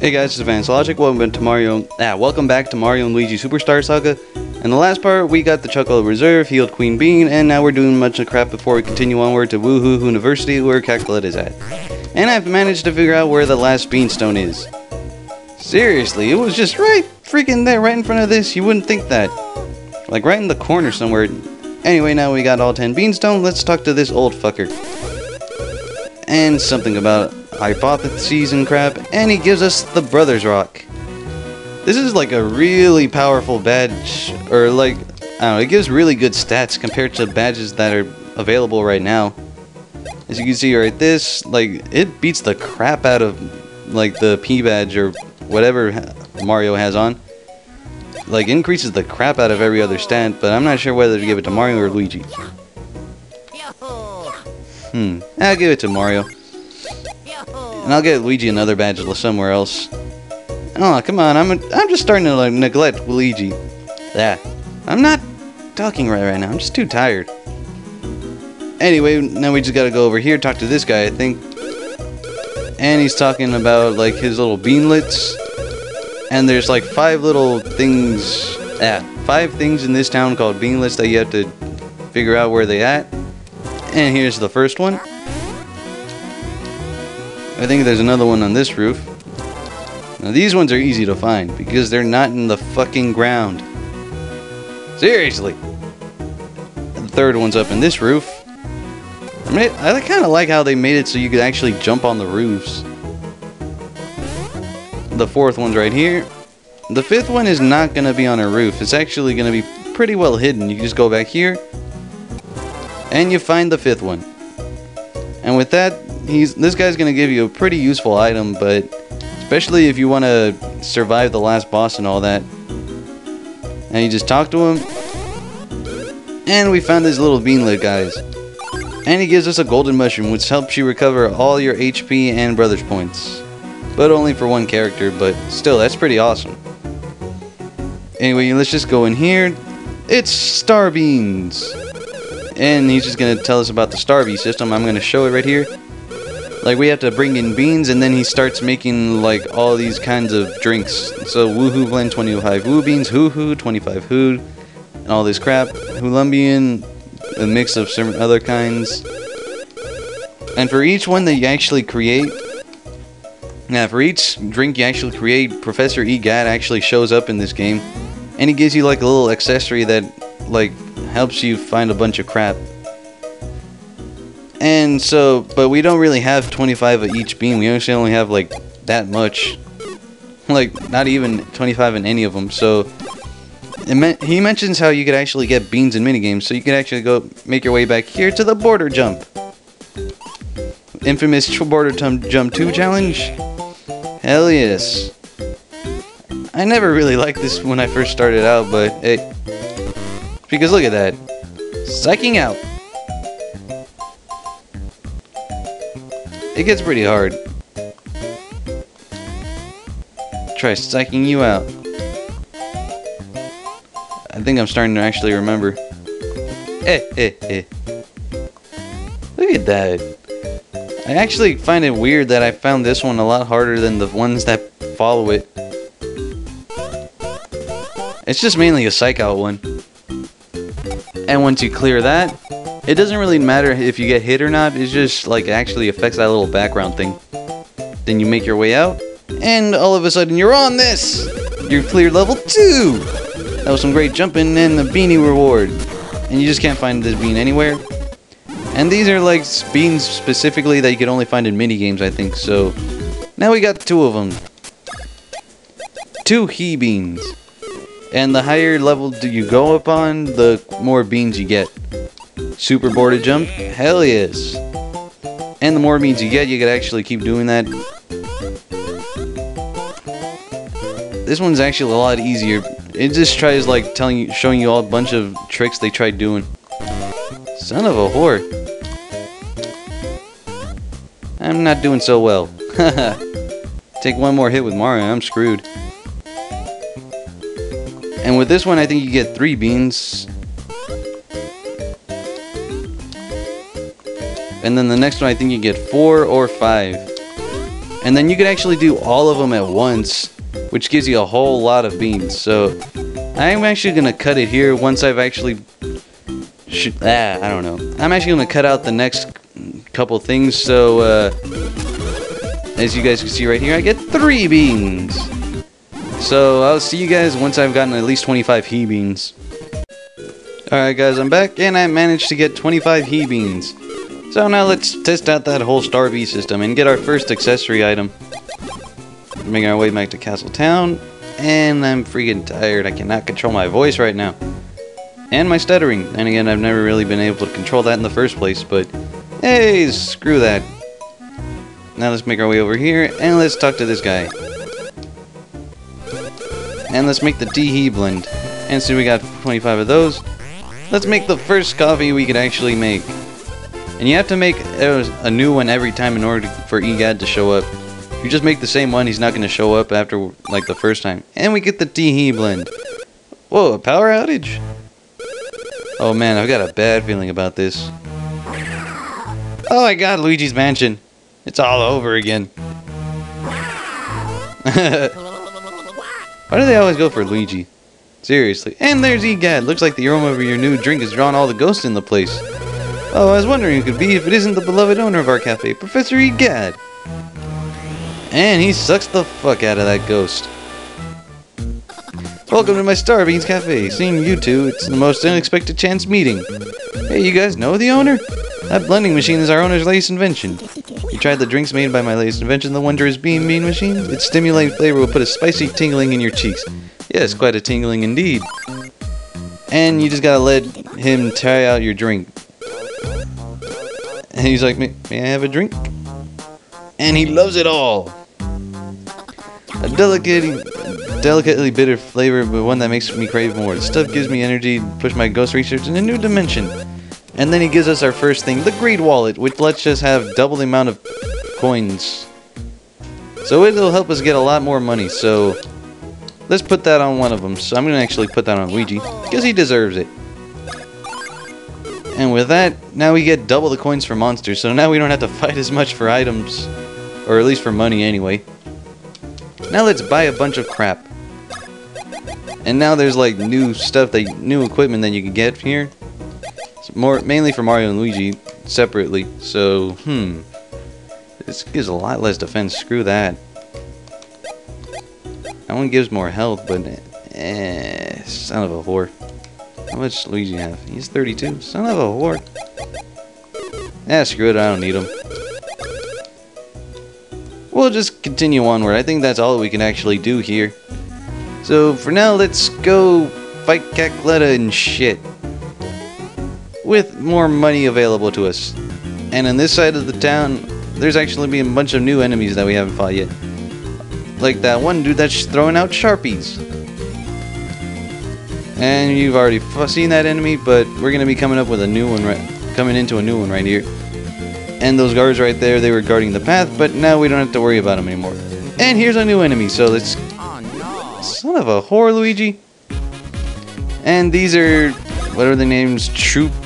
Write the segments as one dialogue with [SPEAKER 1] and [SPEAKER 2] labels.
[SPEAKER 1] Hey guys, this is Vance Logic. Welcome back to Mario and Luigi Superstar Saga. In the last part, we got the Chocolate Reserve, healed Queen Bean, and now we're doing much of crap before we continue onward to Woohoo Hooniversity, where Cackletta is at. And I've managed to figure out where the last Beanstone is. Seriously, it was just right freaking there, right in front of this. You wouldn't think that. Like right in the corner somewhere. Anyway, now we got all 10 Beanstone. Let's talk to this old fucker. And something about hypotheses and crap, and he gives us the Brothers Rock. This is like a really powerful badge, or like, I don't know, it gives really good stats compared to badges that are available right now. As you can see right this, like, it beats the crap out of, like, the P badge or whatever Mario has on. Like, increases the crap out of every other stat, but I'm not sure whether to give it to Mario or Luigi. I'll give it to Mario. And I'll get Luigi another badge somewhere else. Oh, come on, I'm just starting to like, neglect Luigi. Yeah, I'm not talking right now, I'm just too tired. Anyway, now we just gotta go over here, talk to this guy, I think. And he's talking about like his little beanlets. And there's like 5 little things, 5 things in this town called beanlets that you have to figure out where they at. And here's the first one. I think there's another one on this roof. Now these ones are easy to find because they're not in the fucking ground. Seriously. And the third one's up in this roof. I kind of like how they made it so you could actually jump on the roofs. The fourth one's right here. The 5th one is not going to be on a roof. It's actually going to be pretty well hidden. You just go back here and you find the 5th one. And with that, this guy's going to give you a pretty useful item, but especially if you want to survive the last boss and all that. And you just talk to him. And we found these little beanlet guys. And he gives us a golden mushroom, which helps you recover all your HP and brothers points. But only for one character, but still, that's pretty awesome. Anyway, let's just go in here. It's Star Beans. And he's just going to tell us about the Star Bee system. I'm going to show it right here. Like, we have to bring in beans, and then he starts making, like, all these kinds of drinks. So, Woohoo blend, 25 Woo beans, Hoo-Hoo, 25 Hood, and all this crap. Hoolumbian, a mix of some other kinds. And for each one that you actually create, for each drink you actually create, Professor E. Gadd actually shows up in this game. And he gives you, like, a little accessory that, like, helps you find a bunch of crap. And so, but we don't really have 25 of each bean. We actually only have like that much. Like, not even 25 in any of them. So, he mentions how you could actually get beans in minigames. So you could actually go make your way back here to the border jump. Infamous border jump 2 challenge. Hell yes. I never really liked this when I first started out, but hey. Because look at that. Psyching out. It gets pretty hard. Try psyching you out. I think I'm starting to actually remember. Look at that. I actually find it weird that I found this one a lot harder than the ones that follow it. It's just mainly a psych out one. And once you clear that, it doesn't really matter if you get hit or not, it's just like actually affects that little background thing. Then you make your way out, and all of a sudden you're on this! You're cleared level 2! That was some great jumping and the beanie reward. And you just can't find this bean anywhere. And these are like beans specifically that you can only find in minigames, I think, so... Now we got 2 of them. 2 he beans. And the higher level you go up on, the more beans you get. Super border jump? Hell yes. And the more beans you get, you can actually keep doing that. This one's actually a lot easier. It just tries like showing you all a bunch of tricks they tried doing. Son of a whore. I'm not doing so well. Take one more hit with Mario, I'm screwed. And with this one, I think you get 3 beans. And then the next one, I think you get 4 or 5. And then you can actually do all of them at once, which gives you a whole lot of beans. So I'm actually gonna cut it here once I've actually I don't know. I'm actually gonna cut out the next couple things. So as you guys can see right here, I get 3 beans. So I'll see you guys once I've gotten at least 25 he beans. Alright guys, I'm back and I managed to get 25 he beans. So now let's test out that whole Star V system and get our first accessory item. Making our way back to Castle Town, and I'm freaking tired. I cannot control my voice right now. And my stuttering. And again, I've never really been able to control that in the first place, but hey, screw that. Now let's make our way over here and let's talk to this guy. And let's make the tea blend. And so we got 25 of those. Let's make the first coffee we could actually make. And you have to make a new one every time in order for Gadd to show up. If you just make the same one, he's not going to show up after like the first time. And we get the tea blend. Whoa, a power outage? Oh man, I've got a bad feeling about this. Oh my god, Luigi's Mansion. It's all over again. Why do they always go for Luigi? Seriously. And there's Gadd. Looks like the aroma of your new drink has drawn all the ghosts in the place. Oh, I was wondering who it could be if it isn't the beloved owner of our cafe, Professor Gadd. And he sucks the fuck out of that ghost. Welcome to my Star Beans Cafe. Seeing you two, it's the most unexpected chance meeting. Hey, you guys know the owner? That blending machine is our owner's latest invention. You tried the drinks made by my latest invention, the wondrous bean machine? Its stimulating flavor will put a spicy tingling in your cheeks. Yes, quite a tingling indeed. And you just gotta let him try out your drink. And he's like, may I have a drink? And he loves it all. A delicately bitter flavor, but one that makes me crave more. The stuff gives me energy to push my ghost research in a new dimension. And then he gives us our first thing, the Great Wallet, which lets us have double the amount of coins. So it'll help us get a lot more money. So let's put that on one of them. So I'm going to actually put that on Luigi, because he deserves it. And with that, now we get double the coins for monsters, so now we don't have to fight as much for items. Or at least for money anyway. Now let's buy a bunch of crap. And now there's like new equipment that you can get here. It's mainly for Mario and Luigi separately. So, this gives a lot less defense. Screw that. That one gives more health, but son of a whore. How much does Luigi have? He's 32. Son of a whore. Screw it. I don't need him. We'll just continue onward. I think that's all we can actually do here. So for now, let's go fight Cackletta and shit. With more money available to us. And on this side of the town, there's actually been a bunch of new enemies that we haven't fought yet. Like that one dude that's throwing out Sharpies. And you've already seen that enemy, but we're going to be coming up with a new one, coming into a new one right here. And those guards right there, they were guarding the path, but now we don't have to worry about them anymore. And here's a new enemy, so let's... Oh, no. Son of a whore, Luigi. And these are... What are the names? Troopies.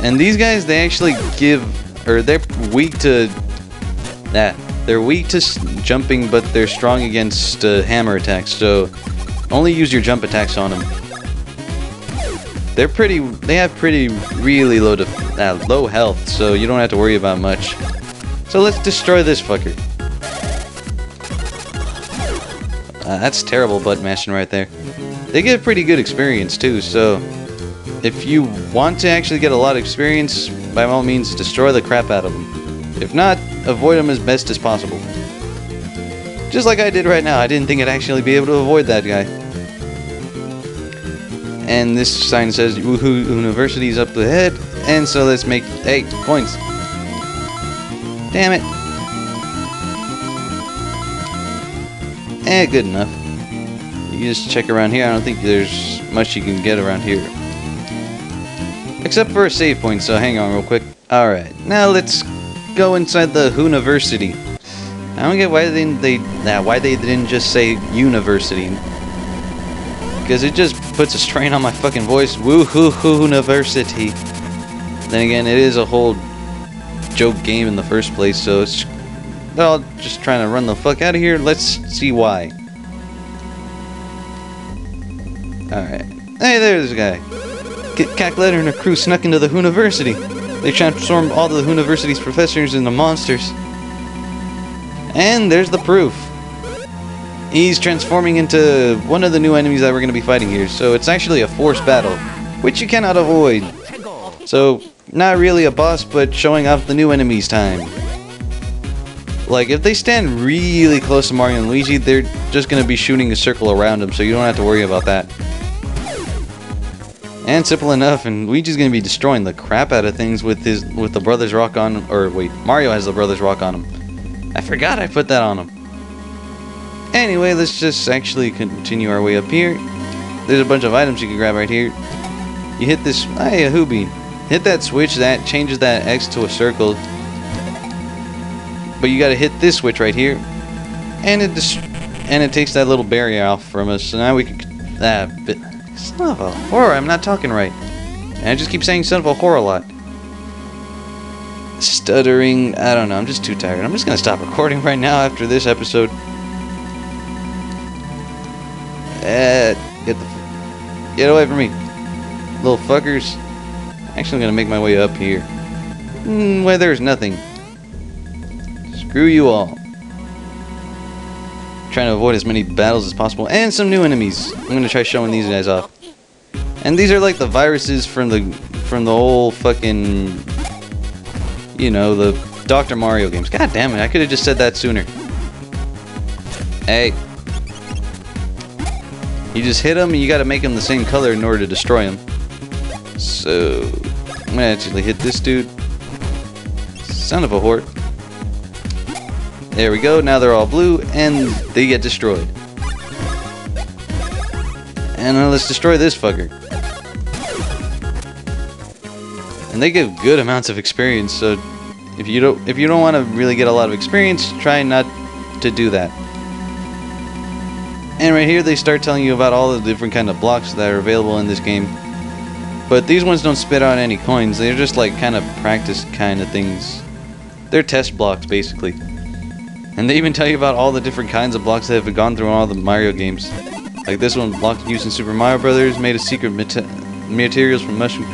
[SPEAKER 1] And these guys, they actually give... Or they're weak to... They're weak to jumping, but they're strong against hammer attacks, so... Only use your jump attacks on them. They have really low health, so you don't have to worry about much. So let's destroy this fucker. That's terrible butt mashing right there. They get pretty good experience too, so if you want to actually get a lot of experience, by all means destroy the crap out of them. If not, avoid them as best as possible. Just like I did right now. I didn't think I'd actually be able to avoid that guy. And this sign says Woohoo Hooniversity is up ahead, and so let's make 8 coins. Damn it. Good enough. You can just check around here. I don't think there's much you can get around here. Except for a save point, so hang on real quick. Alright, now let's go inside the Hooniversity. I don't get why they didn't just say University. Because it just puts a strain on my fucking voice. Woohoo Hooniversity. Then again, it is a whole joke game in the first place, so it's all just trying to run the fuck out of here. Let's see why. Alright. Hey, there's a guy. Cackletta and her crew snuck into the Hooniversity. They transformed all the Hooniversity's professors into monsters. And there's the proof. He's transforming into one of the new enemies that we're going to be fighting here. So it's actually a forced battle, which you cannot avoid. So, not really a boss, but showing off the new enemies time. Like, if they stand really close to Mario and Luigi, they're just going to be shooting a circle around them, so you don't have to worry about that. And simple enough, and Luigi's going to be destroying the crap out of things with the Brothers Rock on, or wait, Mario has the Brothers Rock on him. I forgot I put that on him. Anyway, let's just actually continue our way up here. There's a bunch of items you can grab right here. You hit this, a Hoobie. Hit that switch, that changes that X to a circle. But you gotta hit this switch right here. And it takes that little barrier off from us. So now we can, son of a horror, I'm not talking right. And I just keep saying son of a horror a lot. Stuttering, I don't know, I'm just too tired. I'm just gonna stop recording right now after this episode. Get away from me, little fuckers. Actually, I'm gonna make my way up here. Where there's nothing. Screw you all. Trying to avoid as many battles as possible and some new enemies. I'm gonna try showing these guys off. And these are like the viruses from the whole fucking, you know, the Dr. Mario games. God damn it! I could have just said that sooner. Hey. You just hit them and you gotta make them the same color in order to destroy them. So, I'm gonna actually hit this dude. Son of a whore. There we go, now they're all blue and they get destroyed. And let's destroy this fucker. And they give good amounts of experience, so if you don't want to really get a lot of experience, try not to do that. And right here they start telling you about all the different kind of blocks that are available in this game. But these ones don't spit out any coins. They're just like kind of practice kind of things. They're test blocks basically. And they even tell you about all the different kinds of blocks that have gone through all the Mario games. Like this one, block used in Super Mario Brothers, made of secret materials from mushroom.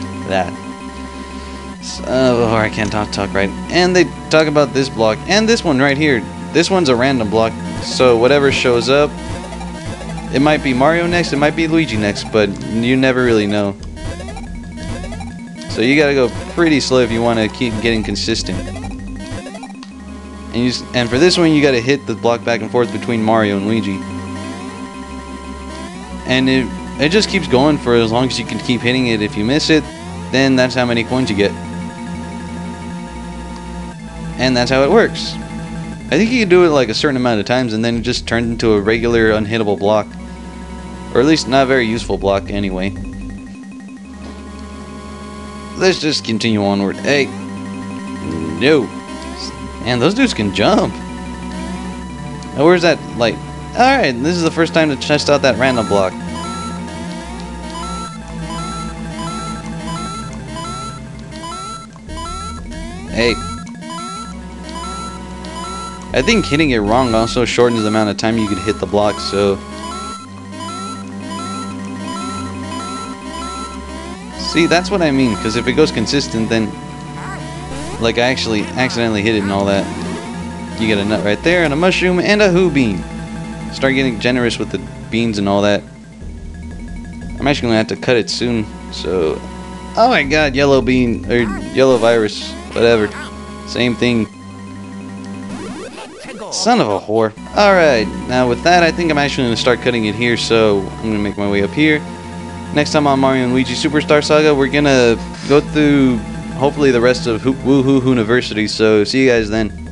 [SPEAKER 1] Oh, I can't talk right. And they talk about this block and this one right here. This one's a random block, so whatever shows up. It might be Mario next, it might be Luigi next, but you never really know. So you gotta go pretty slow if you want to keep getting consistent. And for this one, you gotta hit the block back and forth between Mario and Luigi. And it just keeps going for as long as you can keep hitting it. If you miss it, then that's how many coins you get. And that's how it works. I think you can do it like a certain amount of times and then it just turns into a regular unhittable block. Or at least not a very useful block anyway. Let's just continue onward. Hey. No. Man, those dudes can jump. Now where's that light? Alright, this is the first time to test out that random block. Hey. I think hitting it wrong also shortens the amount of time you could hit the block, so... See, that's what I mean, because if it goes consistent, then... Like, I actually accidentally hit it and all that. You get a nut right there, and a mushroom, and a Hoo bean. Start getting generous with the beans and all that. I'm actually going to have to cut it soon, so... Oh my god, yellow bean, or yellow virus, whatever. Same thing. Son of a whore. Alright, now with that, I think I'm actually going to start cutting it here, so I'm going to make my way up here. Next time on Mario and Luigi Superstar Saga, we're going to go through, hopefully, the rest of Woohoo Hooniversity, so see you guys then.